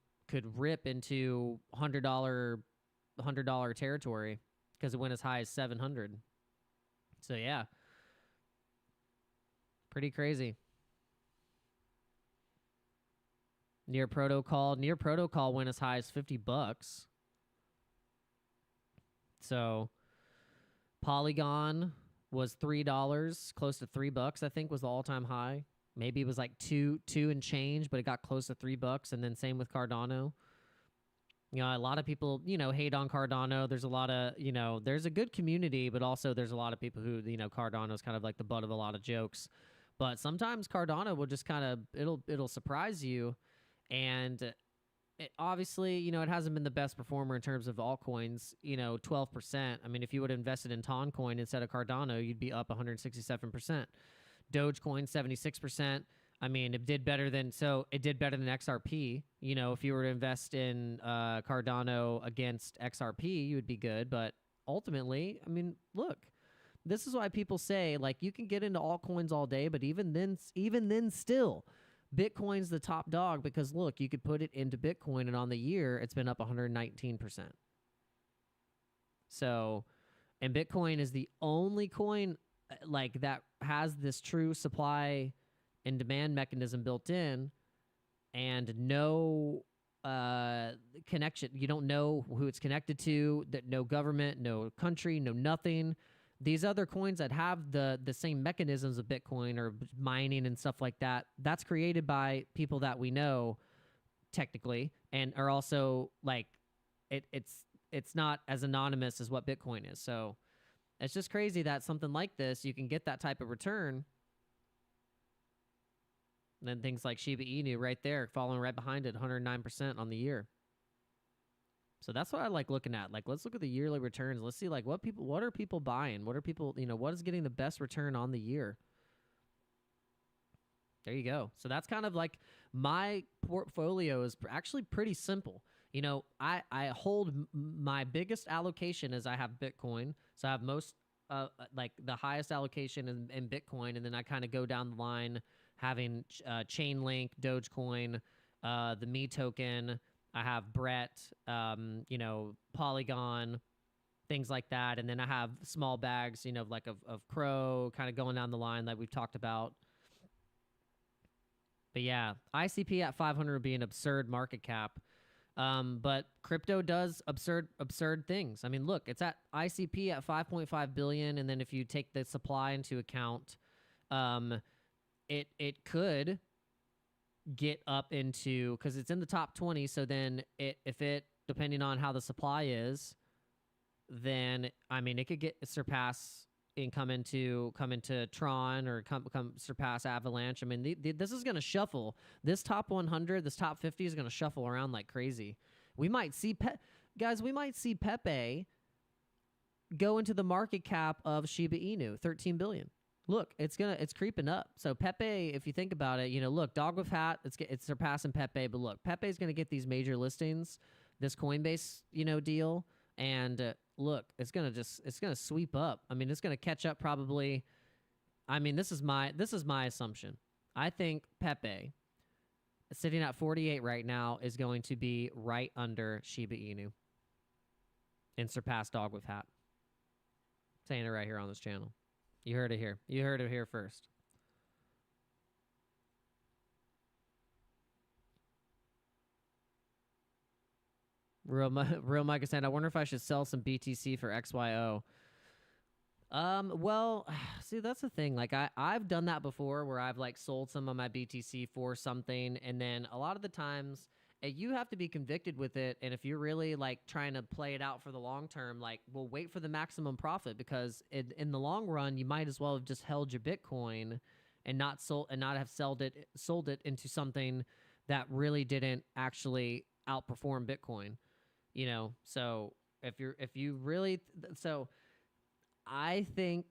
rip into $100 territory because it went as high as 700. So yeah, pretty crazy. Near Protocol went as high as $50. So Polygon was $3, close to $3, I think was the all-time high. Maybe it was like two and change, but it got close to $3. And then same with Cardano. You know, a lot of people, hate on Cardano. There's a lot of, there's a good community, but also there's a lot of people who, Cardano is kind of like the butt of a lot of jokes. But sometimes Cardano will just kind of, it'll surprise you. And obviously, you know, it hasn't been the best performer in terms of altcoins, you know, 12%. I mean, if you would have invested in Toncoin instead of Cardano, you'd be up 167%. Dogecoin, 76%. I mean, it did better than XRP. You know, if you were to invest in Cardano against XRP, you would be good. But ultimately, I mean, look, this is why people say, like, you can get into altcoins all day, but even then still, Bitcoin's the top dog because, look, you could put it into Bitcoin, and on the year, it's been up 119%. So, and Bitcoin is the only coin, like, that has this true supply and demand mechanism built in, and no connection. You don't know who it's connected to, that no government, no country, no nothing. These other coins that have the same mechanisms of Bitcoin or mining and stuff like that, that's created by people that we know technically, and are also like, it's not as anonymous as what Bitcoin is. So it's just crazy that something like this, you can get that type of return. And then things like Shiba Inu right there, following right behind it, 109% on the year. So that's what I like looking at. Like, let's look at the yearly returns. Let's see, like, what are people buying? What are people, you know, what is getting the best return on the year? There you go. So that's kind of like my portfolio is actually pretty simple. You know, I hold my biggest allocation as I have Bitcoin. So I have most, like the highest allocation in Bitcoin. And then I kind of go down the line having Chainlink, Dogecoin, the Me token. I have Brett, you know, Polygon, things like that. And then I have small bags, you know, like of Crow, kind of going down the line that we've talked about. But yeah, ICP at 500 would be an absurd market cap. But crypto does absurd things. I mean, look, it's at ICP at 5.5 billion. And then if you take the supply into account, it could get up into, because it's in the top 20. So then if it, depending on how the supply is, then, I mean, it could surpass and come into Tron, or come surpass Avalanche. I mean, this is going to shuffle. This top 100, this top 50 is going to shuffle around like crazy. We might see we might see Pepe go into the market cap of Shiba Inu, 13 billion. Look, it's creeping up. So Pepe, if you think about it, you know, look, Dog with Hat, it's surpassing Pepe, but look, Pepe's going to get these major listings, this Coinbase, you know, deal, and look, it's going to sweep up. I mean, it's going to catch up probably. I mean, this is my assumption. I think Pepe, sitting at 48 right now, is going to be right under Shiba Inu and surpass Dog with Hat. Saying it right here on this channel. You heard it here. You heard it here first. Real Mike is saying, I wonder if I should sell some BTC for XYO. Well, see, that's the thing. Like, I've done that before, where I've like sold some of my BTC for something, and then a lot of the times you have to be convicted with it. And if you're really like trying to play it out for the long term, like, well, wait for the maximum profit, because in the long run, you might as well have just held your Bitcoin and not have sold it into something that really didn't actually outperform Bitcoin. You know, so so I think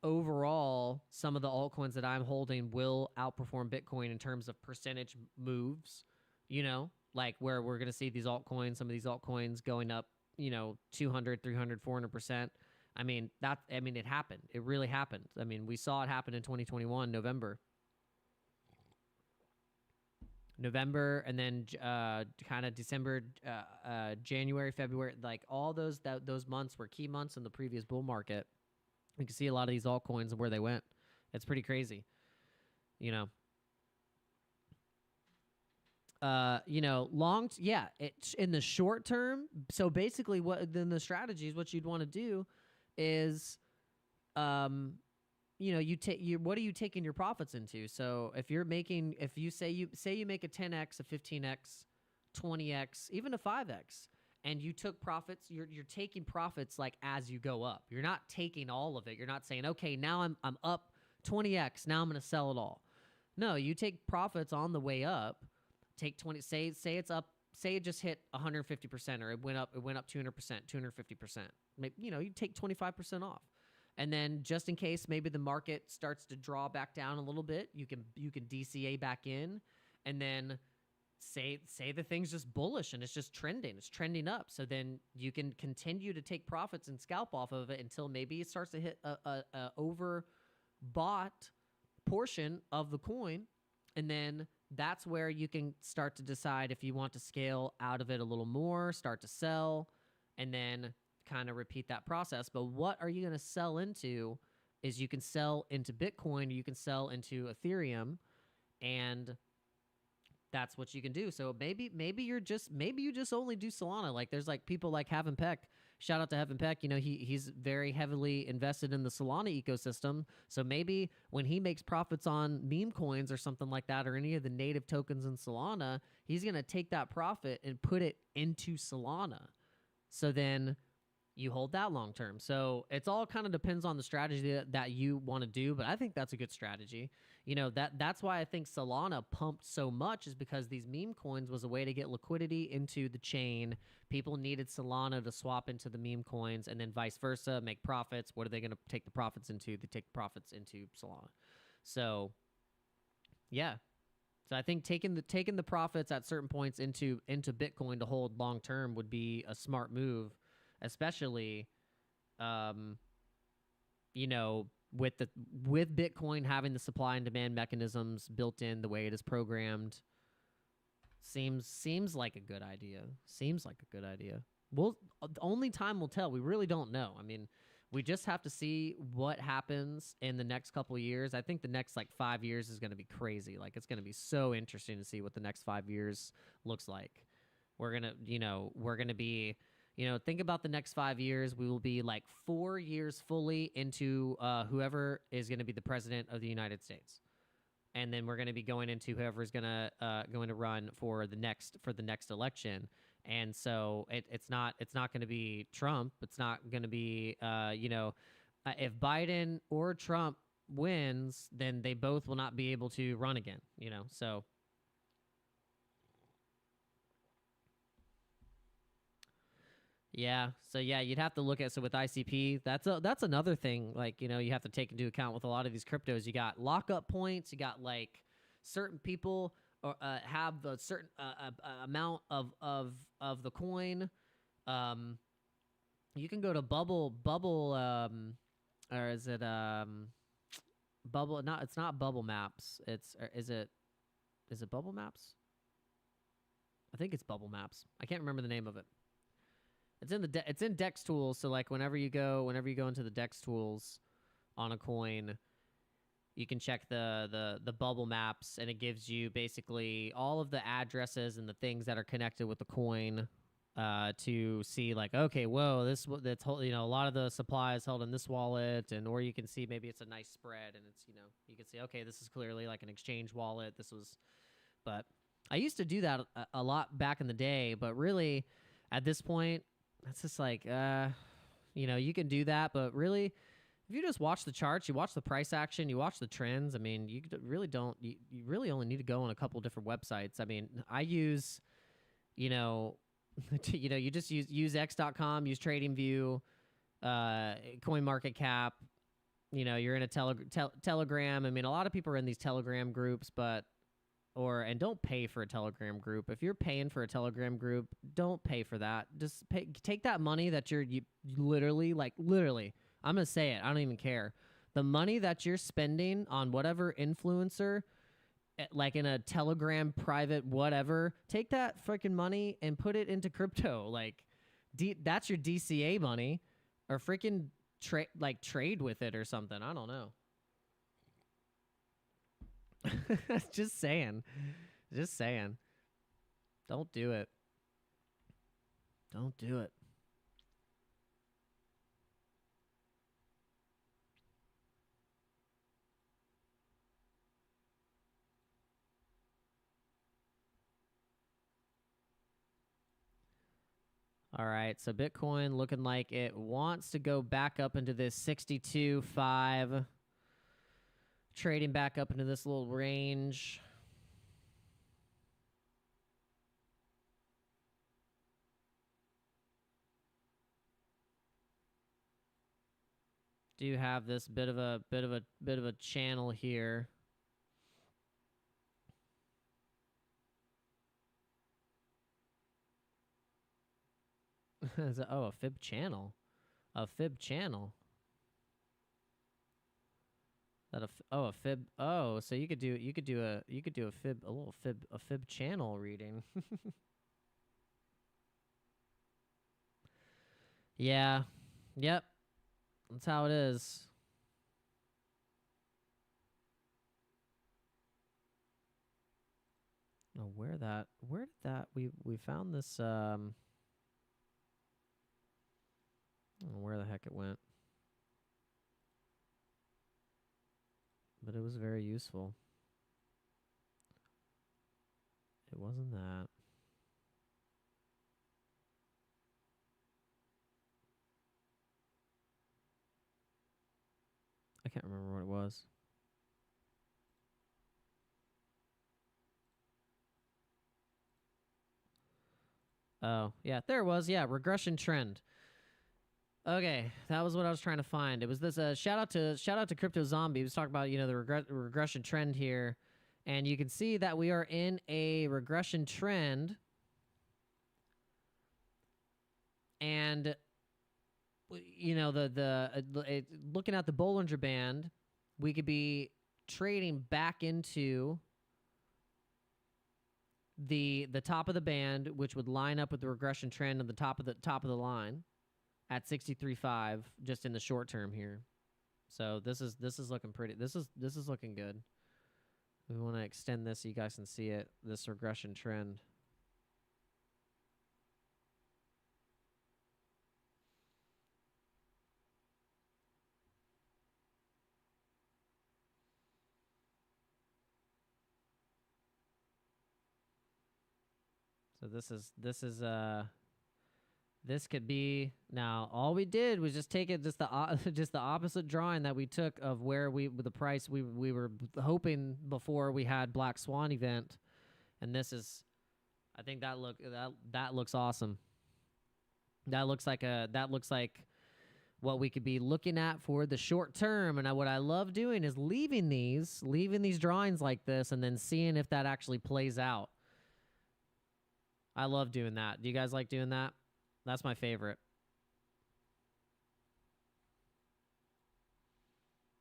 overall, some of the altcoins that I'm holding will outperform Bitcoin in terms of percentage moves, you know, like where we're going to see these altcoins, some of these altcoins going up, you know, 200, 300, 400%. I mean, it happened. It really happened. I mean, we saw it happen in 2021, November, and then kind of December, January, February, like all those months were key months in the previous bull market. You can see a lot of these altcoins and where they went. It's pretty crazy, you know. You know, it's in the short term. So basically, what the strategies, what you'd want to do is, you know, what are you taking your profits into? So if you say you make a 10x, a 15x, 20x, even a 5x, and you took profits, you're taking profits like as you go up. You're not taking all of it. You're not saying, okay, now I'm up 20x, now I'm going to sell it all. No, you take profits on the way up. Take 20, say it's up say it just hit 150% or it went up 200%, 250%. Maybe, you take 25% off. And then just in case maybe the market starts to draw back down a little bit, you can DCA back in, and then say the thing's just bullish and it's just trending. It's trending up. So then you can continue to take profits and scalp off of it until maybe it starts to hit a overbought portion of the coin. And then that's where you can start to decide if you want to scale out of it a little more, start to sell, and then kind of repeat that process. But what are you going to sell into is you can sell into Bitcoin, or you can sell into Ethereum, and that's what you can do. So maybe you just only do Solana. Like there's like people like Halving Peck. Shout out to Halving Peck. He's very heavily invested in the Solana ecosystem. So maybe when he makes profits on meme coins or something like that, or any of the native tokens in Solana, he's going to take that profit and put it into Solana. So then you hold that long term. So it's all kind of depends on the strategy that you want to do, but I think that's a good strategy. That's why I think Solana pumped so much, is because these meme coins was a way to get liquidity into the chain. People needed Solana to swap into the meme coins, and then vice versa, make profits. What are they going to take the profits into? They take the profits into Solana. So yeah. So I think taking the profits at certain points into Bitcoin to hold long term would be a smart move. Especially, with Bitcoin having the supply and demand mechanisms built in the way it is programmed, seems like a good idea. Well, only time will tell. We really don't know. I mean, we just have to see what happens in the next couple of years. I think the next 5 years is going to be crazy. Like it's going to be so interesting to see what the next 5 years looks like. We're going to be. Think about the next 5 years. We will be 4 years fully into whoever is going to be the president of the United States, and then we're going to be going into whoever is going to run for the next election. And so it's not going to be Trump. It's not going to be if Biden or Trump wins, then they both will not be able to run again. So. Yeah. So yeah, you'd have to look at, so with ICP, that's another thing. You have to take into account with a lot of these cryptos. You got lockup points. You got certain people have a certain amount of the coin. You can go to bubble, or is it bubble? Not, it's not Bubble Maps. Is it Bubble Maps? I think it's Bubble Maps. I can't remember the name of it. It's in Dex tools. So whenever you go into the Dex tools on a coin, you can check the bubble maps, and it gives you basically all of the addresses and the things that are connected with the coin to see okay, whoa, that's a lot of the supply is held in this wallet, or you can see maybe it's a nice spread, and it's you can see, okay, this is clearly an exchange wallet. But I used to do that a lot back in the day, but really at this point, that's just you can do that, but really, if you just watch the charts, you watch the price action, you watch the trends, I mean, you really don't, you really only need to go on a couple different websites. I mean, I use, you just use x.com, use TradingView, CoinMarketCap, you're in a Telegram. I mean, a lot of people are in these Telegram groups, and don't pay for a Telegram group. If you're paying for a Telegram group, don't pay for that. Just take that money that you literally, I'm going to say it, I don't even care. The money that you're spending on whatever influencer, in a Telegram private whatever, take that freaking money and put it into crypto. That's your DCA money, or freaking trade with it or something. I don't know. Just saying. Don't do it. All right, so Bitcoin looking like it wants to go back up into this 62.5. Trading back up into this little range. do have this bit of a channel here. Oh, a fib channel. A fib channel. That a fib. Oh, so you could do a fib channel reading. Yeah. Yep. That's how it is. Oh, where did that we found this I don't know where the heck it went. But it was very useful. It wasn't that. I can't remember what it was. Oh, yeah, there it was. Yeah, regression trend. Okay, that was what I was trying to find. It was this shout out to Crypto Zombie. He was talking about, you know, the regression trend here. And you can see that we are in a regression trend. And you know, looking at the Bollinger Band, we could be trading back into the top of the band, which would line up with the regression trend on the top of the line at 63.5 just in the short term here. So this is looking pretty. This is looking good. We want to extend this so you guys can see it. This regression trend. So this could be, now all we did was just take it just the opposite drawing that we took of where the price we were hoping before we had Black Swan event, and this is, I think that looks awesome. That looks like what we could be looking at for the short term. And what I love doing is leaving these drawings like this and then seeing if that actually plays out. I love doing that. Do you guys like doing that? That's my favorite.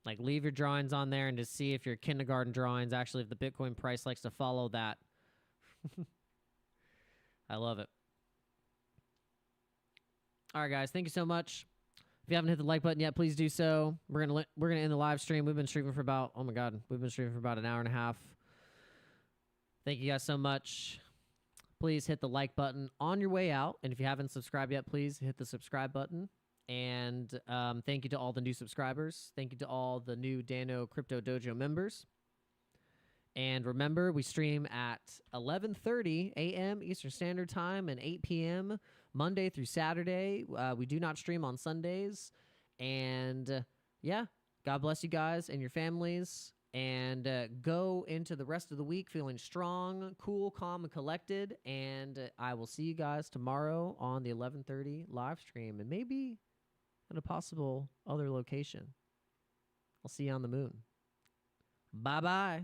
Like, leave your drawings on there and just see if your kindergarten drawings, actually, if the Bitcoin price likes to follow that. I love it. All right, guys. Thank you so much. If you haven't hit the like button yet, please do so. We're gonna end the live stream. We've been streaming for about, oh my god, we've been streaming for about an hour and a half. Thank you guys so much. Please hit the like button on your way out. And if you haven't subscribed yet, please hit the subscribe button. And thank you to all the new subscribers. Thank you to all the new Dano Crypto Dojo members. And remember, we stream at 11:30 a.m. Eastern Standard Time and 8 p.m. Monday through Saturday. We do not stream on Sundays. And yeah, God bless you guys and your families. And go into the rest of the week feeling strong, cool, calm, and collected. And I will see you guys tomorrow on the 11:30 live stream, and maybe at a possible other location. I'll see you on the moon. Bye-bye.